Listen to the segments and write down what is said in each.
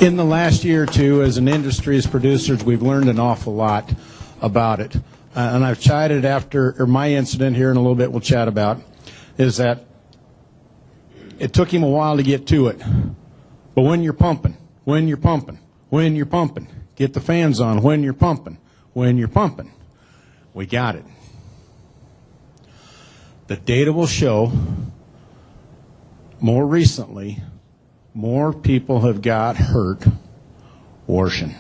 In the last year or two, as an industry, as producers, we've learned an awful lot about it. And I've chatted after my incident here in a little bit we'll chat about, is that it took him a while to get to it. But when you're pumping, get the fans on when you're pumping, we got it. The data will show more recently, more people have got hurt washing.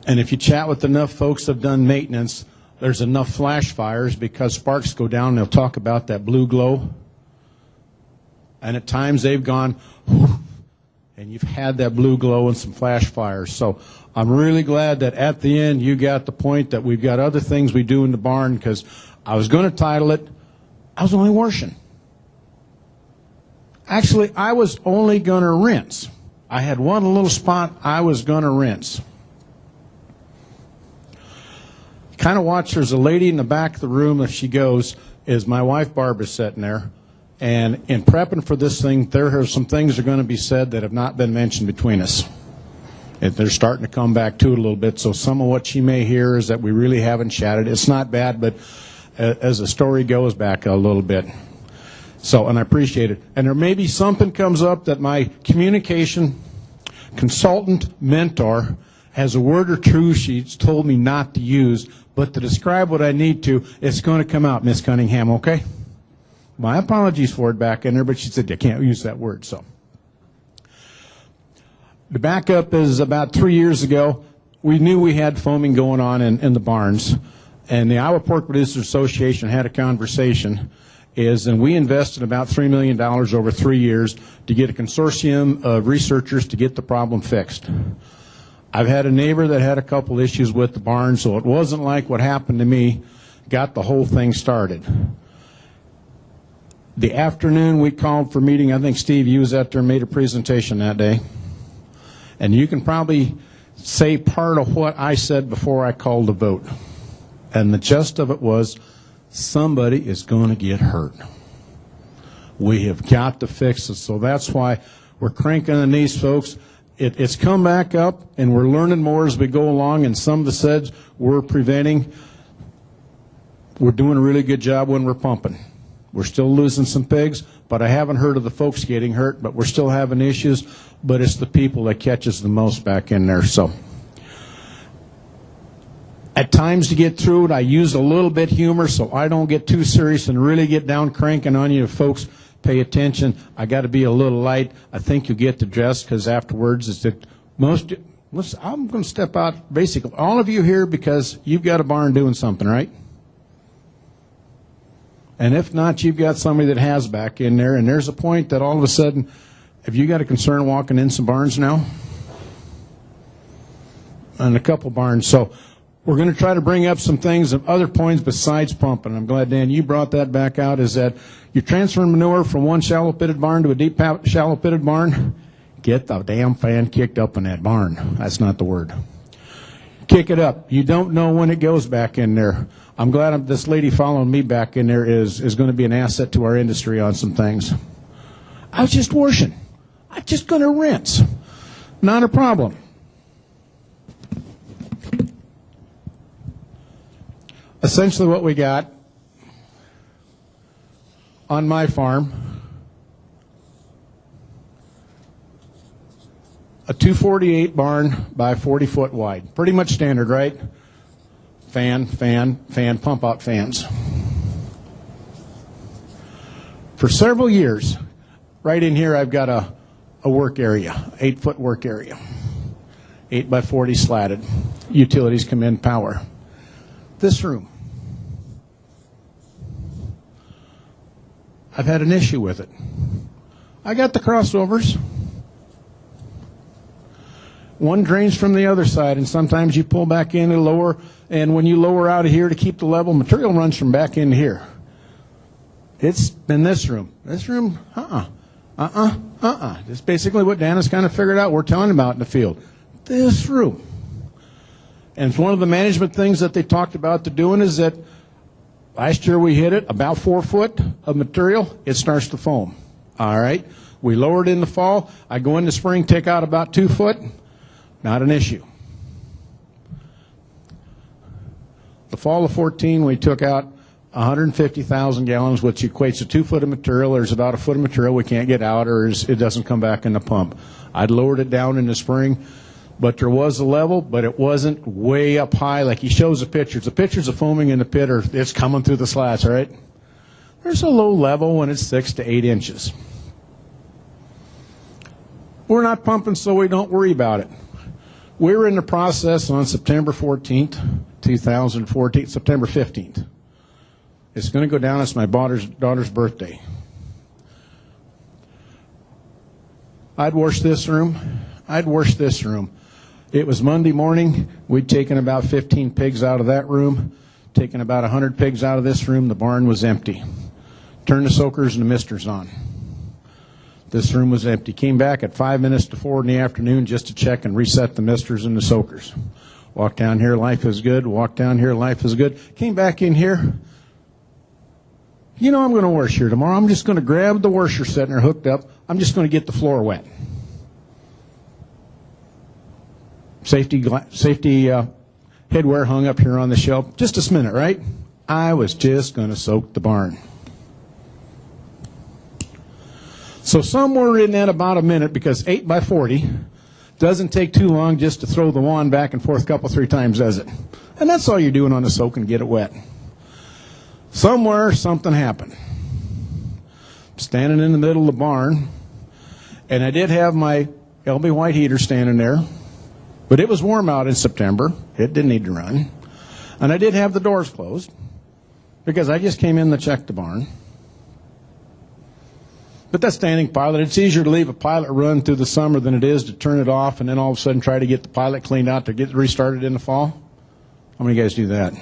And if you chat with enough folks that have done maintenance, there's enough flash fires because sparks go down. They'll talk about that blue glow. And at times they've gone, and you've had that blue glow and some flash fires. So I'm really glad that at the end you got the point that we've got other things we do in the barn, because I was going to title it, I was only washing. Actually, I was only going to rinse. I had one little spot I was going to rinse. Kind of watch, there's a lady in the back of the room, if she goes, is my wife Barbara sitting there. And in prepping for this thing, there are some things that are going to be said that have not been mentioned between us. And they're starting to come back to it a little bit. So some of what she may hear is that we really haven't chatted. It's not bad, but as the story goes back a little bit. So, and I appreciate it. And there may be something comes up that my communication consultant mentor has a word or two she's told me not to use, but to describe what I need to, it's going to come out, Miss Cunningham, okay? My apologies for it back in there, but she said, you can't use that word, so. The backup is about 3 years ago, we knew we had foaming going on in the barns, and the Iowa Pork Producers Association had a conversation, and we invested about $3 million over 3 years to get a consortium of researchers to get the problem fixed. I've had a neighbor that had a couple issues with the barn, so it wasn't like what happened to me got the whole thing started. The afternoon we called for meeting, I think, Steve, you was out there and made a presentation that day. And you can probably say part of what I said before I called the vote. And the gist of it was, somebody is going to get hurt. We have got to fix it. So that's why we're cranking on these folks. It's come back up, and we're learning more as we go along, and some of the SEDs we're preventing. We're doing a really good job when we're pumping. We're still losing some pigs, but I haven't heard of the folks getting hurt, but we're still having issues, but it's the people that catches the most back in there. So at times to get through it, I use a little bit humor so I don't get too serious and really get down cranking on you. Folks, pay attention. I got to be a little light. I think you'll get the dress, because afterwards it's that I'm going to step out, basically, all of you here, because you've got a barn doing something, right? And if not, you've got somebody that has back in there, and there's a point that all of a sudden, have you got a concern walking in some barns now? And a couple barns. So we're going to try to bring up some things of other points besides pumping. I'm glad, Dan, you brought that back out, is that you're transferring manure from one shallow pitted barn to a deep shallow pitted barn. Get the damn fan kicked up in that barn. That's not the word. Kick it up. You don't know when it goes back in there. I'm glad this lady following me back in there is going to be an asset to our industry on some things. I was just washing. I'm just going to rinse. Not a problem. Essentially what we got on my farm, a 248 barn by 40 foot wide. Pretty much standard, right? Fan, pump out fans. For several years, right in here I've got a work area, 8 foot work area. 8 by 40 slatted. Utilities come in, power. This room, I've had an issue with it. I got the crossovers. One drains from the other side, and sometimes you pull back in and lower, and when you lower out of here to keep the level, material runs from back into here. It's in this room. This room, That's basically what Dan has kind of figured out we're telling about in the field. This room. And it's one of the management things that they talked about to doing is that last year we hit it, about 4 foot of material, it starts to foam. All right? We lowered in the fall. I go in the spring, take out about 2 foot. Not an issue. The fall of 14, we took out 150,000 gallons, which equates to 2 foot of material. There's about a foot of material we can't get out, or it doesn't come back in the pump. I'd lowered it down in the spring, but there was a level, but it wasn't way up high like he shows the pictures. The pictures of foaming in the pit it's coming through the slats, right? There's a low level when it's 6 to 8 inches. We're not pumping, so we don't worry about it. We were in the process on September 14th, 2014, September 15th. It's going to go down. It's my daughter's birthday. I'd wash this room. It was Monday morning. We'd taken about 15 pigs out of that room, taken about 100 pigs out of this room. The barn was empty. Turned the soakers and the misters on. This room was empty. Came back at 5 minutes to 4 in the afternoon just to check and reset the misters and the soakers. Walked down here, life is good. Walked down here, life is good. Came back in here. You know I'm going to wash here tomorrow. I'm just going to grab the washer sitting there hooked up. I'm just going to get the floor wet. Safety headwear hung up here on the shelf. Just a minute, right? I was just going to soak the barn. So somewhere in that about a minute, because 8 by 40 doesn't take too long just to throw the wand back and forth a couple, 3 times, does it? And that's all you're doing on the soak and get it wet. Somewhere something happened. Standing in the middle of the barn, and I did have my LB White heater standing there, but it was warm out in September. It didn't need to run. And I did have the doors closed because I just came in to check the barn. But that's standing pilot. It's easier to leave a pilot run through the summer than it is to turn it off and then all of a sudden try to get the pilot cleaned out to get restarted in the fall. How many guys do that?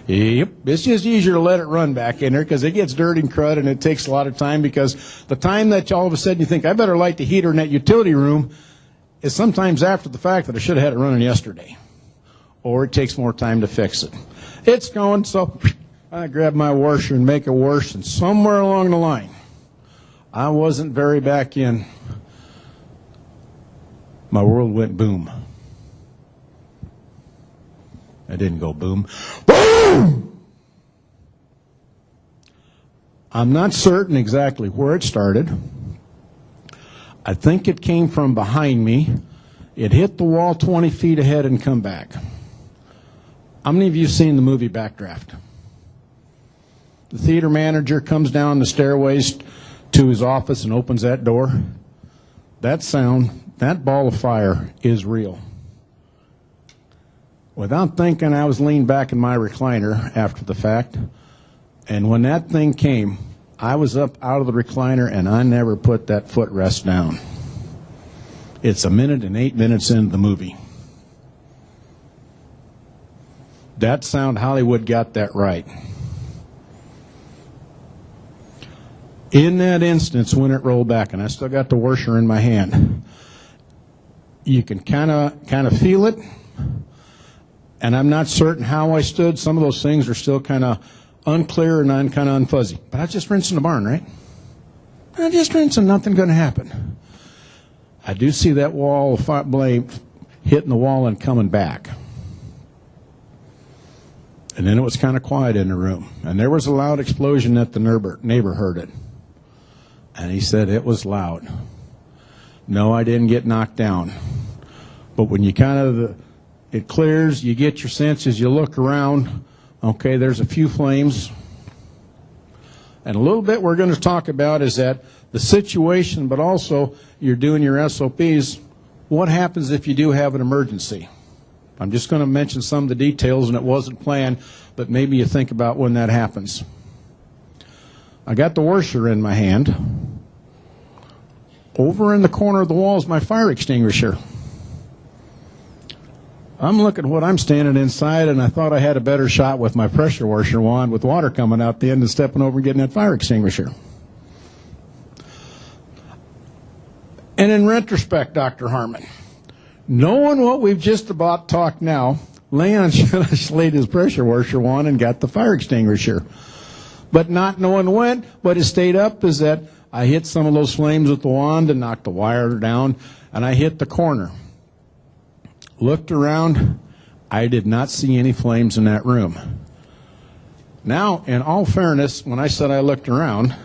Yep. It's just easier to let it run back in there because it gets dirty and crud and it takes a lot of time, because the time that all of a sudden you think, I better light the heater in that utility room, is sometimes after the fact that I should have had it running yesterday. Or it takes more time to fix it. It's going, so I grab my washer and make it worse, and somewhere along the line, I wasn't very back in. My world went boom. I didn't go boom. Boom! I'm not certain exactly where it started. I think it came from behind me. It hit the wall 20 feet ahead and come back. How many of you have seen the movie Backdraft? The theater manager comes down the stairways to his office and opens that door. That sound, that ball of fire is real. Without thinking, I was leaned back in my recliner after the fact, and when that thing came, I was up out of the recliner and I never put that footrest down. It's 1 minute and 8 minutes into the movie. That sound, Hollywood got that right. In that instance, when it rolled back, and I still got the washer in my hand, you can kind of feel it, and I'm not certain how I stood. Some of those things are still kind of unclear and kind of unfuzzy. But I was just rinsing the barn, right? I was just rinsing, nothing going to happen. I do see that wall of fire blade hitting the wall and coming back. And then it was kind of quiet in the room. And there was a loud explosion that the neighbor heard it. And he said it was loud. No, I didn't get knocked down. But when you it clears, you get your senses, you look around, okay, there's a few flames. And a little bit we're going to talk about is that the situation, but also you're doing your SOPs. What happens if you do have an emergency? I'm just going to mention some of the details, and it wasn't planned, but maybe you think about when that happens. I got the washer in my hand. Over in the corner of the wall is my fire extinguisher. I'm looking what I'm standing inside, and I thought I had a better shot with my pressure washer wand with water coming out the end and stepping over and getting that fire extinguisher. And in retrospect, Dr. Harmon, knowing what we've just about talked now, Leon should have slayed his pressure washer wand and got the fire extinguisher. But not knowing when, what has stayed up is that I hit some of those flames with the wand and knocked the wire down, and I hit the corner. Looked around. I did not see any flames in that room. Now, in all fairness, when I said I looked around,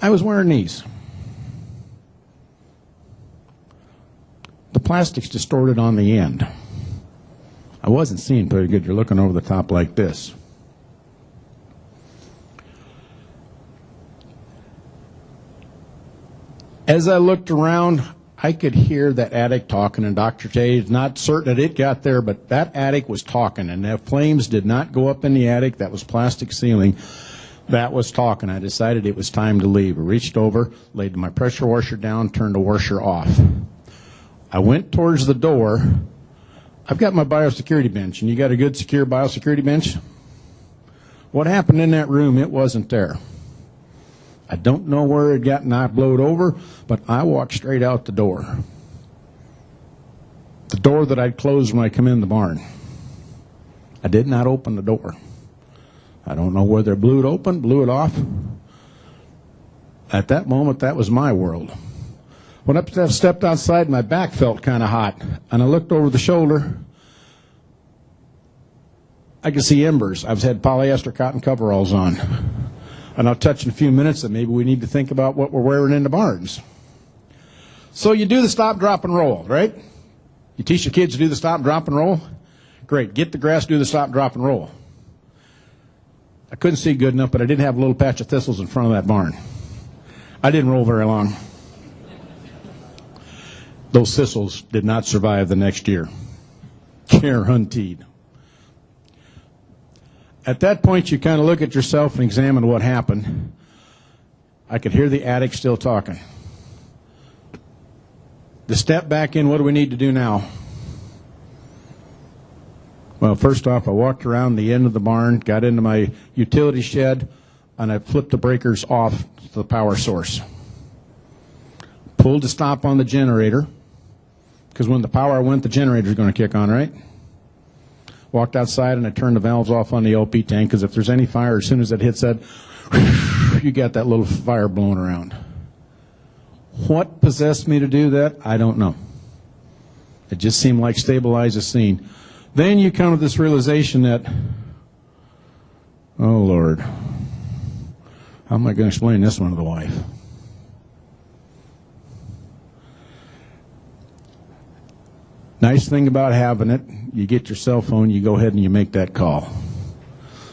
I was wearing these. The plastic's distorted on the end. I wasn't seeing pretty good. You're looking over the top like this. As I looked around, I could hear that attic talking, and Dr. J is not certain that it got there, but that attic was talking, and the flames did not go up in the attic. That was plastic ceiling. That was talking. I decided it was time to leave. I reached over, laid my pressure washer down, turned the washer off. I went towards the door. I've got my biosecurity bench, and you got a good secure biosecurity bench? What happened in that room, it wasn't there. I don't know where it got knocked blowed over, but I walked straight out the door. The door that I'd closed when I come in the barn. I did not open the door. I don't know whether it blew it open, blew it off. At that moment, that was my world. When I stepped outside, my back felt kind of hot, and I looked over the shoulder. I could see embers. I've had polyester cotton coveralls on. And I'll touch in a few minutes that maybe we need to think about what we're wearing in the barns. So you do the stop, drop, and roll, right? You teach your kids to do the stop, drop, and roll? Great. Get the grass, do the stop, drop, and roll. I couldn't see good enough, but I did have a little patch of thistles in front of that barn. I didn't roll very long. Those thistles did not survive the next year. Guaranteed. At that point, you kind of look at yourself and examine what happened. I could hear the attic still talking. To step back in, what do we need to do now? Well, first off, I walked around the end of the barn, got into my utility shed, and I flipped the breakers off to the power source. Pulled the stop on the generator, because when the power went, the generator's going to kick on, right? Walked outside and I turned the valves off on the LP tank, because if there's any fire, as soon as it hits that, you got that little fire blowing around. What possessed me to do that? I don't know. It just seemed like stabilize the scene. Then you come to this realization that, oh Lord, how am I going to explain this one to the wife? Nice thing about having it, you get your cell phone, you go ahead and you make that call.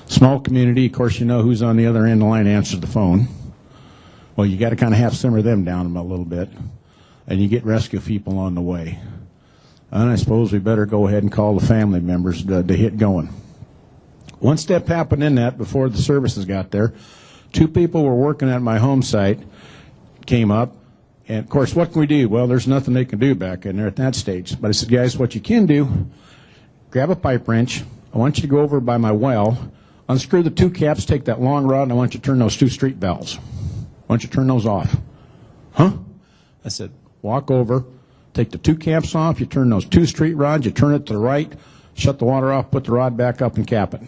Small community, of course, you know who's on the other end of the line answers the phone. Well, you got to kind of half simmer them down a little bit, and you get rescue people on the way. And I suppose we better go ahead and call the family members to hit going. One step happened in that before the services got there. Two people were working at my home site, came up. And, of course, what can we do? Well, there's nothing they can do back in there at that stage. But I said, guys, what you can do, grab a pipe wrench. I want you to go over by my well, unscrew the two caps, take that long rod, and I want you to turn those two street valves. I want you to turn those off. Huh? I said, walk over, take the two caps off, you turn those two street rods, you turn it to the right, shut the water off, put the rod back up, and cap it.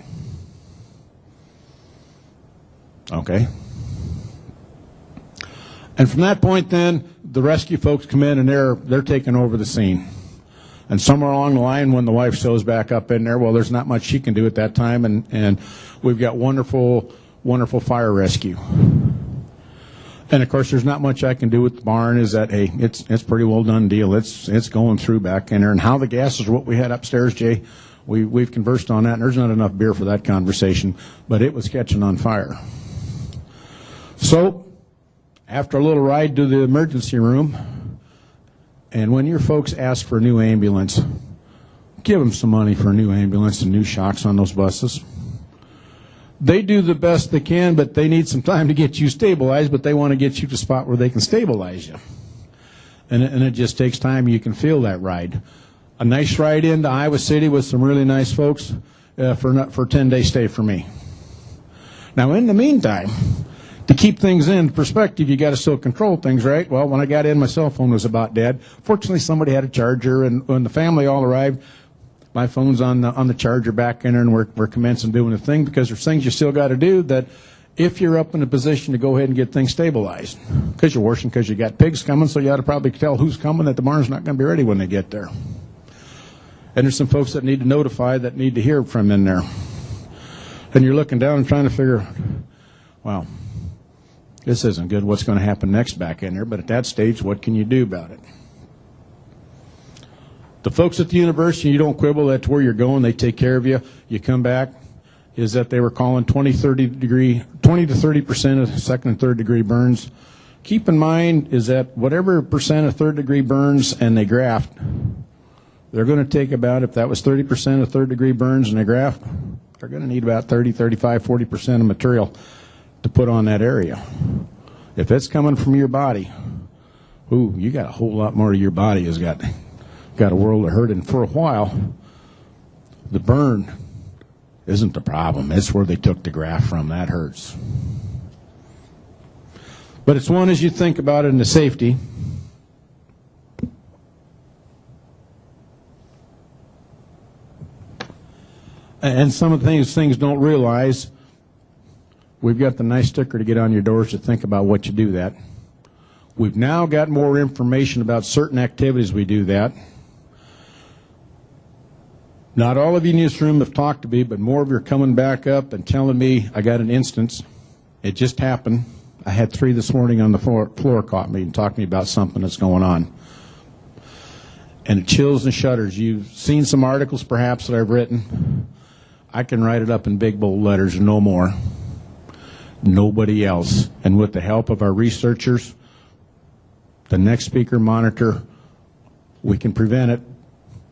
Okay. And from that point then, the rescue folks come in and they're taking over the scene. And somewhere along the line, when the wife shows back up in there, well, there's not much she can do at that time, and we've got wonderful, wonderful fire rescue. And of course, there's not much I can do with the barn. Is that, hey, it's pretty well done deal. It's going through back in there. And how the gas is what we had upstairs, Jay. We've conversed on that, and there's not enough beer for that conversation, but it was catching on fire. So, after a little ride to the emergency room, and when your folks ask for a new ambulance, give them some money for a new ambulance and new shocks on those buses. They do the best they can, but they need some time to get you stabilized, but they want to get you to a spot where they can stabilize you. And it just takes time. You can feel that ride. A nice ride into Iowa City with some really nice folks for a 10-day stay for me. Now, in the meantime, to keep things in perspective, you got to still control things, right? Well, when I got in, my cell phone was about dead. Fortunately, somebody had a charger, and when the family all arrived, My phone's on the charger back in there, and we're commencing doing the thing, because there's things you still got to do that if you're up in a position to go ahead and get things stabilized. Because you're washing, because you got pigs coming, so you ought to probably tell who's coming, that the barn's not going to be ready when they get there. And there's some folks that need to notify, that need to hear from in there. And you're looking down and trying to figure, wow, this isn't good. What's going to happen next back in there? But at that stage, what can you do about it? The folks at the university, you don't quibble. That's where you're going. They take care of you. You come back, is that they were calling 20 to 30% of second and third degree burns. Keep in mind is that whatever percent of third degree burns and they graft, they're going to take about, if that was 30% of third degree burns and they graft, they're going to need about 30, 35, 40% of material to put on that area. If it's coming from your body, ooh, you got a whole lot more of your body has got a world of hurt. And for a while, the burn isn't the problem. It's where they took the graft from. That hurts. But it's one, as you think about it, in the safety. And some of the things don't realize, we've got the nice sticker to get on your doors to think about what you do that. We've now got more information about certain activities we do that. Not all of you in this room have talked to me, but more of you are coming back up and telling me, I got an instance. It just happened. I had 3 this morning on the floor caught me and talked to me about something that's going on. And it chills and shudders. You've seen some articles perhaps that I've written. I can write it up in big bold letters, no more. Nobody else. And with the help of our researchers, the next speaker monitor, we can prevent it.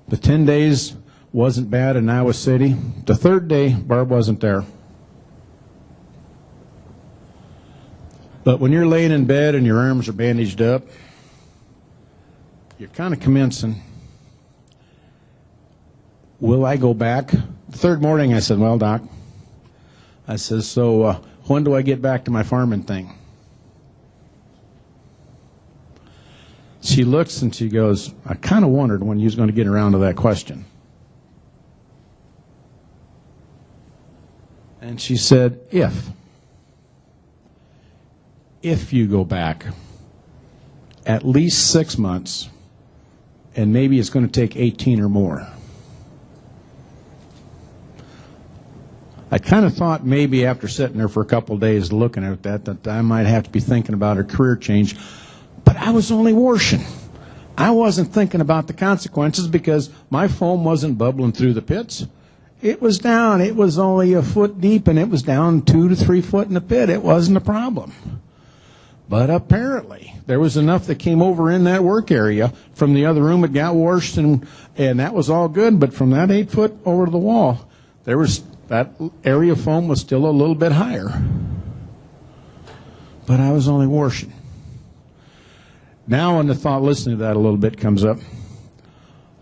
The 10 days wasn't bad in Iowa City. The 3rd day, Barb wasn't there. But when you're laying in bed and your arms are bandaged up, you're kind of commencing, will I go back? The 3rd morning I said, well, Doc, I says, so when do I get back to my farming thing? She looks and she goes, I kind of wondered when you was going to get around to that question. And she said, if you go back at least 6 months, and maybe it's going to take 18 or more. I kind of thought maybe after sitting there for a couple of days looking at that I might have to be thinking about a career change, but I was only washing. I wasn't thinking about the consequences because my foam wasn't bubbling through the pits. It was down. It was only a foot deep, and it was down 2 to 3 foot in the pit. It wasn't a problem. But apparently, there was enough that came over in that work area from the other room. It got washed, and that was all good. But from that 8 foot over to the wall, there was that area of foam was still a little bit higher. But I was only washing. Now, when the thought, listening to that a little bit, comes up,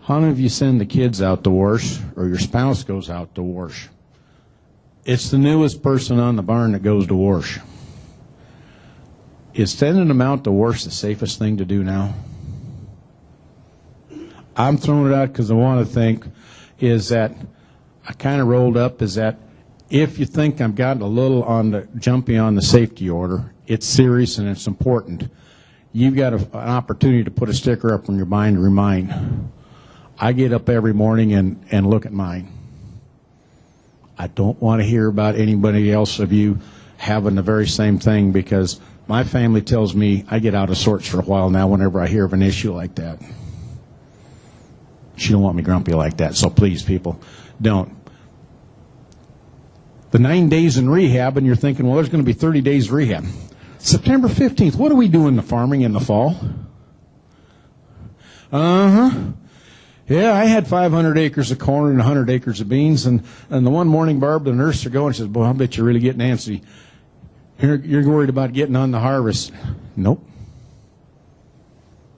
how many of you send the kids out to wash, or your spouse goes out to wash? It's the newest person on the barn that goes to wash. Is sending them out to wash the safest thing to do now? I'm throwing it out because I want to think is that I kind of rolled up is that if you think I've gotten a little jumpy on the safety order, it's serious and it's important. You've got an opportunity to put a sticker up on your mind to remind. I get up every morning and look at mine. I don't want to hear about anybody else of you having the very same thing because my family tells me I get out of sorts for a while now whenever I hear of an issue like that. She don't want me grumpy like that, so please, people, don't. The 9 days in rehab, and you're thinking, well, there's going to be 30 days rehab. September 15th, what do we do in the farming in the fall? Yeah, I had 500 acres of corn and 100 acres of beans, and the one morning, Barb, the nurse, are going and says, boy, I bet you're really getting antsy. You're worried about getting on the harvest. Nope.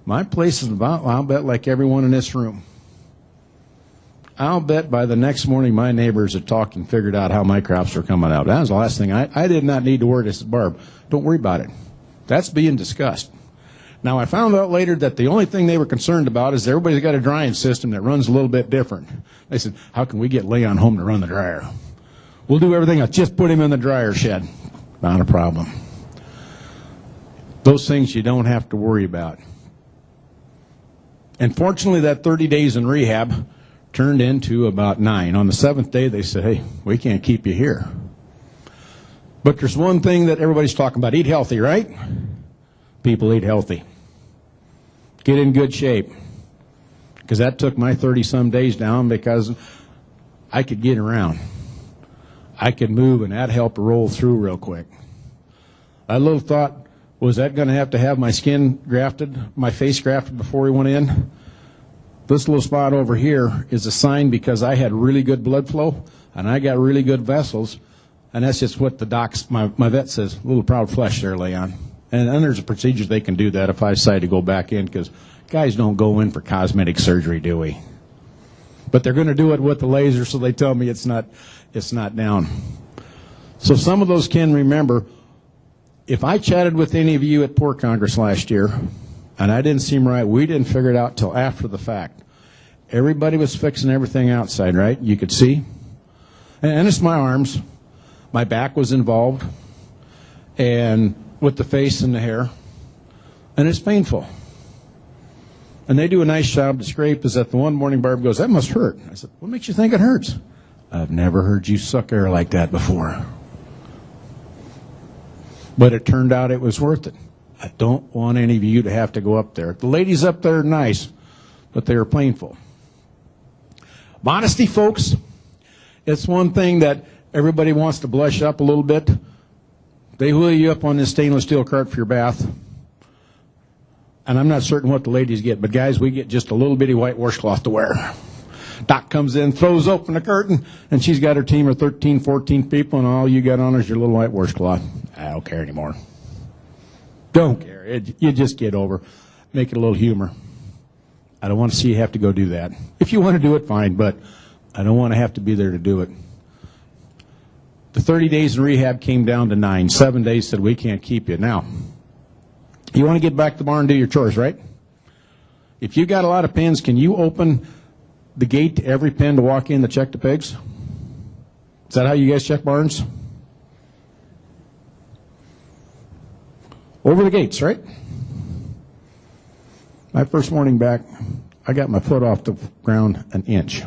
My place is about, I'll bet, like everyone in this room. I'll bet by the next morning my neighbors had talked and figured out how my crops were coming out. That was the last thing. I did not need to worry. This is Barb. Don't worry about it. That's being discussed. Now, I found out later that the only thing they were concerned about is everybody's got a drying system that runs a little bit different. They said, how can we get Leon home to run the dryer? We'll do everything else. Just put him in the dryer shed. Not a problem. Those things you don't have to worry about. And fortunately, that 30 days in rehab turned into about 9. On the 7th day, they said, hey, we can't keep you here. But there's one thing that everybody's talking about. Eat healthy, right? People eat healthy. Get in good shape. Because that took my 30-some days down because I could get around. I could move, and that helped roll through real quick. I little thought, was that going to have my skin grafted, my face grafted before we went in? This little spot over here is a sign because I had really good blood flow, and I got really good vessels, and that's just what the docs, my vet says, a little proud flesh there, Leon. And there's a procedure they can do that if I decide to go back in, because guys don't go in for cosmetic surgery, do we? But they're going to do it with the laser, so they tell me it's not down. So some of those can remember, if I chatted with any of you at Pork Congress last year, and I didn't seem right, we didn't figure it out till after the fact. Everybody was fixing everything outside, right? You could see. And it's my arms. My back was involved. And with the face and the hair. And it's painful. And they do a nice job to scrape. Is that the one morning Barb goes, that must hurt. I said, what makes you think it hurts? I've never heard you suck air like that before. But it turned out it was worth it. I don't want any of you to have to go up there. The ladies up there are nice, but they are painful. Modesty, folks, it's one thing that everybody wants to blush up a little bit. They wheel you up on this stainless steel cart for your bath. And I'm not certain what the ladies get, but guys, we get just a little bitty white washcloth to wear. Doc comes in, throws open the curtain, and she's got her team of 13, 14 people, and all you got on is your little white washcloth. I don't care anymore. Don't care. You just get over. Make it a little humor. I don't want to see you have to go do that. If you want to do it, fine, but I don't want to have to be there to do it. The 30 days in rehab came down to 9. 7 days said, we can't keep you. Now, you want to get back to the barn and do your chores, right? If you got a lot of pens, can you open the gate to every pen to walk in to check the pigs? Is that how you guys check barns? Over the gates, right? My first morning back, I got my foot off the ground an inch.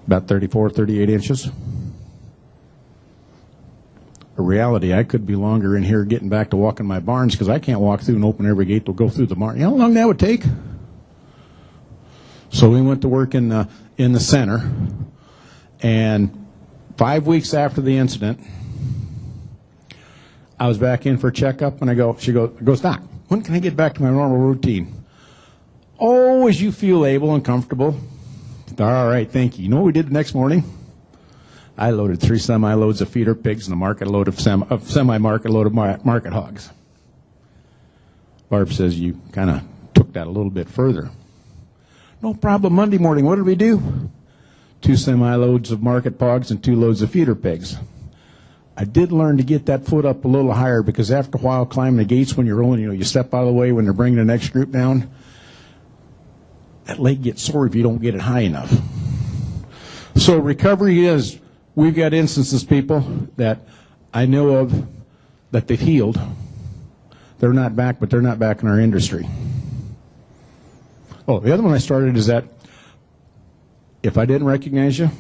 About 34, 38 inches. In reality, I could be longer in here getting back to walking my barns because I can't walk through and open every gate to go through the barn. You know how long that would take? So we went to work in the center, and 5 weeks after the incident, I was back in for a checkup, and she goes, Doc, when can I get back to my normal routine? Oh, as you feel able and comfortable. All right, thank you. You know what we did the next morning? I loaded 3 semi-loads of feeder pigs and a market load of semi-market load of market hogs. Barb says, you kind of took that a little bit further. No problem. Monday morning, what did we do? 2 semi-loads of market hogs and 2 loads of feeder pigs. I did learn to get that foot up a little higher because after a while climbing the gates when you're rolling, you step out of the way when they're bringing the next group down. That leg gets sore if you don't get it high enough. So recovery is, we've got instances, people, that I know of that they've healed. They're not back, but they're not back in our industry. Oh, the other one I started is that if I didn't recognize you,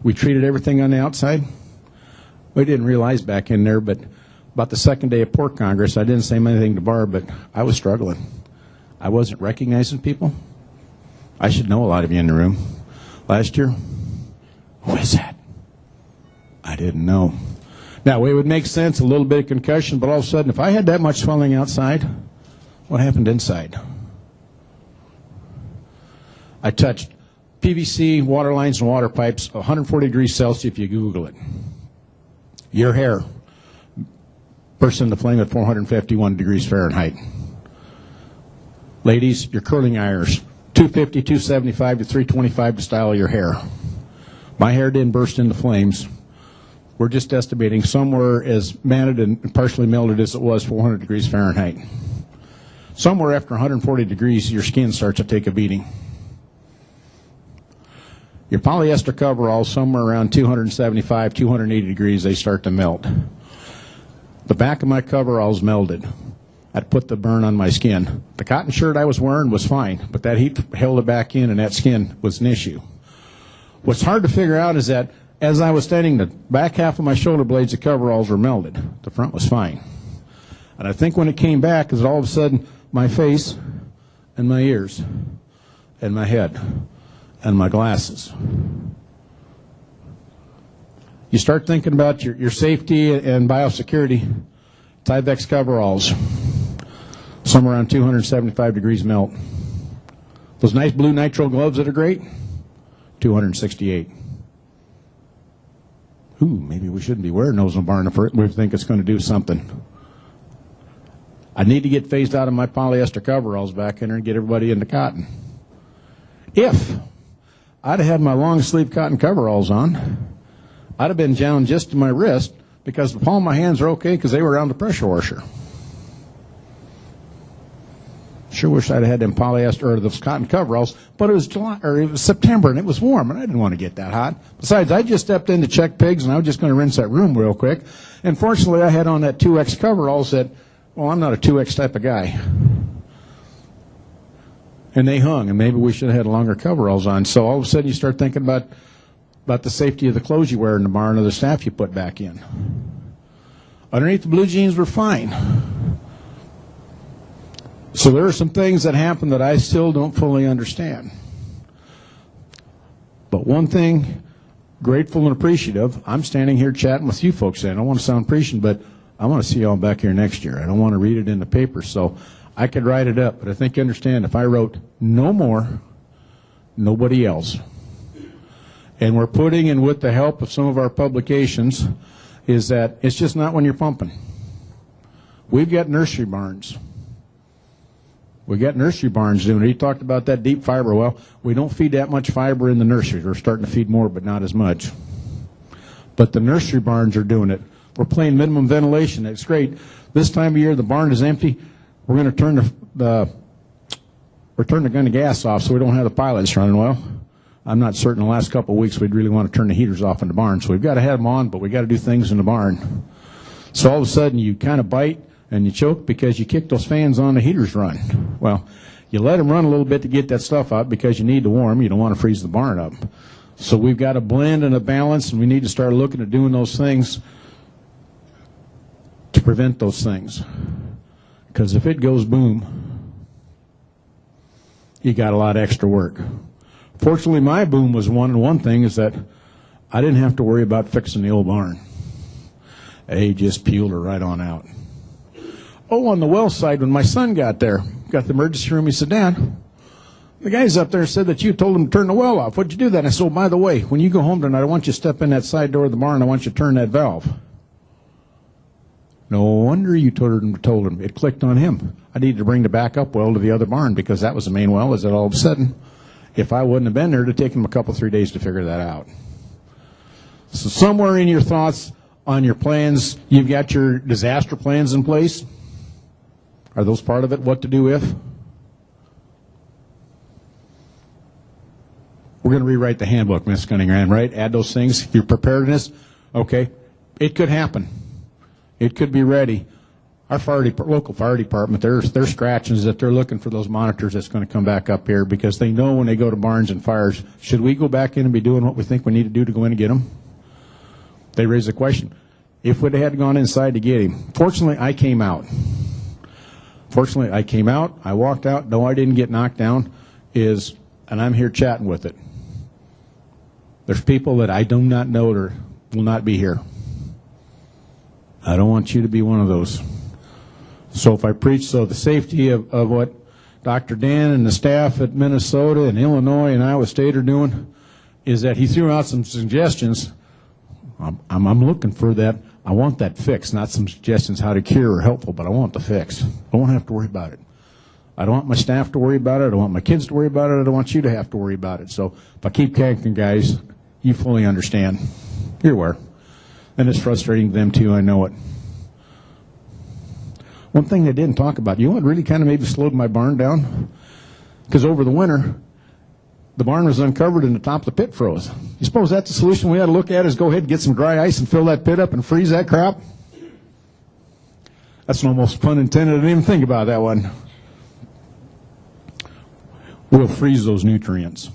we treated everything on the outside. We didn't realize back in there, but about the second day of Pork Congress, I didn't say anything to Barb, but I was struggling. I wasn't recognizing people. I should know a lot of you in the room. Last year, who is that? I didn't know. Now, it would make sense, a little bit of concussion, but all of a sudden, if I had that much swelling outside, what happened inside? I touched PVC, water lines, and water pipes, 140 degrees Celsius if you Google it. Your hair burst into flame at 451 degrees Fahrenheit. Ladies, your curling irons, 250, 275 to 325 to style your hair. My hair didn't burst into flames, we're just estimating somewhere as matted and partially melted as it was 400 degrees Fahrenheit. Somewhere after 140 degrees, your skin starts to take a beating. Your polyester coveralls, somewhere around 275, 280 degrees, they start to melt. The back of my coveralls melted. I'd put the burn on my skin. The cotton shirt I was wearing was fine, but that heat held it back in, and that skin was an issue. What's hard to figure out is that as I was standing, the back half of my shoulder blades, the coveralls were melted. The front was fine. And I think when it came back, is all of a sudden my face and my ears and my head and my glasses. You start thinking about your safety and biosecurity. Tyvek coveralls, somewhere around 275 degrees melt. Those nice blue nitrile gloves that are great, 268. Ooh, maybe we shouldn't be wearing those in the barn if we think it's going to do something. I need to get phased out of my polyester coveralls back in there and get everybody into cotton. If I'd have had my long sleeve cotton coveralls on, I'd have been down just to my wrist because the palm of my hands are okay because they were around the pressure washer. Sure wish I'd had them polyester or those cotton coveralls, but it was July or it was September and it was warm and I didn't want to get that hot. Besides, I just stepped in to check pigs and I was just going to rinse that room real quick. And fortunately, I had on that 2X coveralls that, well, I'm not a 2X type of guy. And they hung, and maybe we should have had longer coveralls on. So all of a sudden, you start thinking about the safety of the clothes you wear in the barn or the staff you put back in. Underneath the blue jeans were fine. So there are some things that happen that I still don't fully understand. But one thing, grateful and appreciative, I'm standing here chatting with you folks, and I don't want to sound preaching, but I want to see y'all back here next year. I don't want to read it in the paper, so I could write it up. But I think you understand, if I wrote no more, nobody else. And we're putting in, with the help of some of our publications, is that it's just not when you're pumping. We've got nursery barns. We've got nursery barns doing it. He talked about that deep fiber. Well, we don't feed that much fiber in the nursery. We're starting to feed more, but not as much. But the nursery barns are doing it. We're playing minimum ventilation. It's great. This time of year, the barn is empty. We're going to turn the gun of gas off so we don't have the pilots running. Well, I'm not certain the last couple of weeks we'd really want to turn the heaters off in the barn. So we've got to have them on, but we've got to do things in the barn. So all of a sudden you kind of bite and you choke because you kick those fans on, the heaters run. Well, you let them run a little bit to get that stuff out because you need to warm. You don't want to freeze the barn up. So we've got a blend and a balance, and we need to start looking at doing those things to prevent those things. Because if it goes boom, you got a lot of extra work. Fortunately, my boom was one thing is that I didn't have to worry about fixing the old barn. They just peeled her right on out. Oh, on the well side, when my son got there, got the emergency room, he said, Dad, the guys up there said that you told them to turn the well off. What'd you do that? And I said, oh, by the way, when you go home tonight, I want you to step in that side door of the barn. I want you to turn that valve. No wonder you told him. It clicked on him. I needed to bring the backup well to the other barn because that was the main well. Is that all of a sudden, if I wouldn't have been there, it would have taken him a couple, 3 days to figure that out. So somewhere in your thoughts on your plans, you've got your disaster plans in place. Are those part of it? What to do if? We're going to rewrite the handbook, Ms. Cunningham, right? Add those things. Your preparedness. Okay. It could happen. It could be ready. Our local fire department, they're scratching that they're looking for those monitors that's going to come back up here because they know when they go to barns and fires, should we go back in and be doing what we think we need to do to go in and get them? They raise the question, if we'd had gone inside to get him. Fortunately, I came out. I walked out. No, I didn't get knocked down. And I'm here chatting with it. There's people that I do not know or will not be here. I don't want you to be one of those. So if I preach the safety of what Dr. Dan and the staff at Minnesota and Illinois and Iowa State are doing, is that he threw out some suggestions. I'm looking for that. I want that fix, not some suggestions how to cure or helpful, but I want the fix. I don't have to worry about it. I don't want my staff to worry about it. I don't want my kids to worry about it. I don't want you to have to worry about it. So if I keep canking, guys, you fully understand. You're aware. And it's frustrating to them too, I know it. One thing they didn't talk about, you know what really kind of maybe slowed my barn down? Because over the winter, the barn was uncovered and the top of the pit froze. You suppose that's the solution we ought to look at is go ahead and get some dry ice and fill that pit up and freeze that crap? That's almost pun intended. I didn't even think about that one. We'll freeze those nutrients.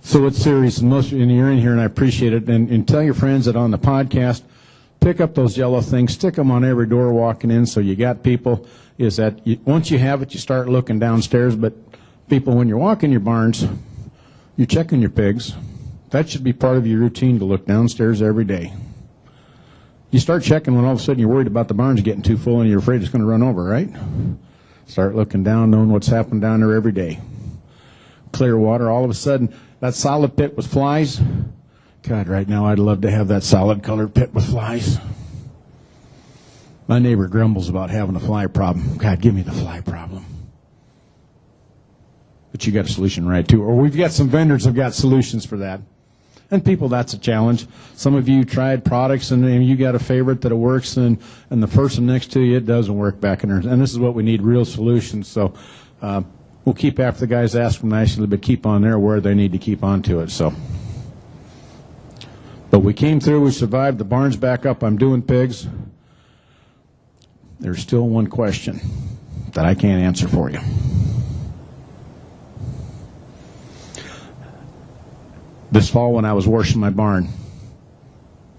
So it's serious, and most of you, and you're in here, and I appreciate it. And tell your friends that on the podcast, pick up those yellow things, stick them on every door walking in, so you got people. Is that once you have it, you start looking downstairs. But people, when you're walking your barns, you're checking your pigs. That should be part of your routine to look downstairs every day. You start checking when all of a sudden you're worried about the barns getting too full and you're afraid it's going to run over, right? Start looking down, knowing what's happening down there every day. Clear water, all of a sudden, that solid pit with flies. God, right now I'd love to have that solid colored pit with flies. My neighbor grumbles about having a fly problem. God, give me the fly problem. But you got a solution, right, too. Or we've got some vendors have got solutions for that. And people, that's a challenge. Some of you tried products and you got a favorite that it works, and the person next to you, it doesn't work back in there. And this is what we need, real solutions. So we'll keep after the guys ask them nicely, but keep on there where they need to keep on to it. So, but we came through, we survived, the barn's back up, I'm doing pigs. There's still one question that I can't answer for you. This fall when I was washing my barn,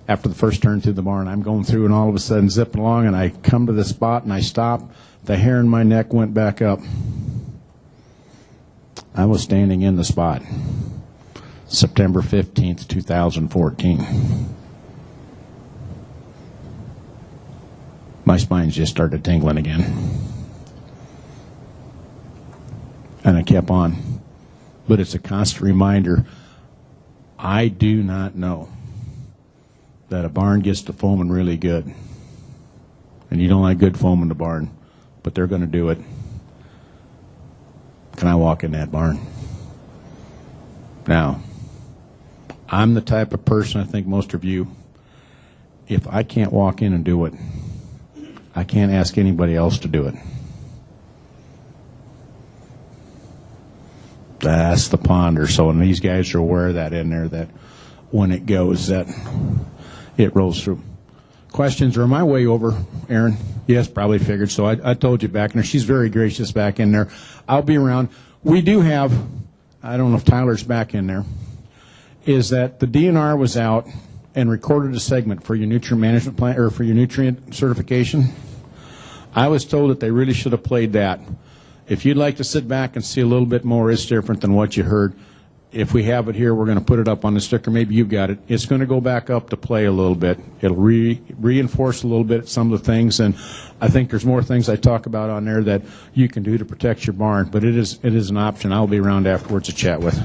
after the first turn through the barn, I'm going through and all of a sudden zipping along and I come to the spot and I stop. The hair in my neck went back up. I was standing in the spot. September 15th, 2014. My spines just started tingling again. And I kept on. But it's a constant reminder, I do not know that a barn gets to foaming really good. And you don't like good foam in the barn, but they're going to do it. Can I walk in that barn? Now, I'm the type of person, I think most of you, if I can't walk in and do it, I can't ask anybody else to do it. That's the ponder. So, and these guys are aware of that in there, that when it goes, that it rolls through. Questions, or am I way over, Aaron? Yes, probably figured. So I told you back in there. She's very gracious back in there. I'll be around. We do have, I don't know if Tyler's back in there, is that the DNR was out and recorded a segment for your nutrient management plan, or for your nutrient certification. I was told that they really should have played that. If you'd like to sit back and see a little bit more, it's different than what you heard. If we have it here, we're going to put it up on the sticker. Maybe you've got it. It's going to go back up to play a little bit. It'll reinforce a little bit some of the things, and I think there's more things I talk about on there that you can do to protect your barn. But it is an option. I'll be around afterwards to chat with.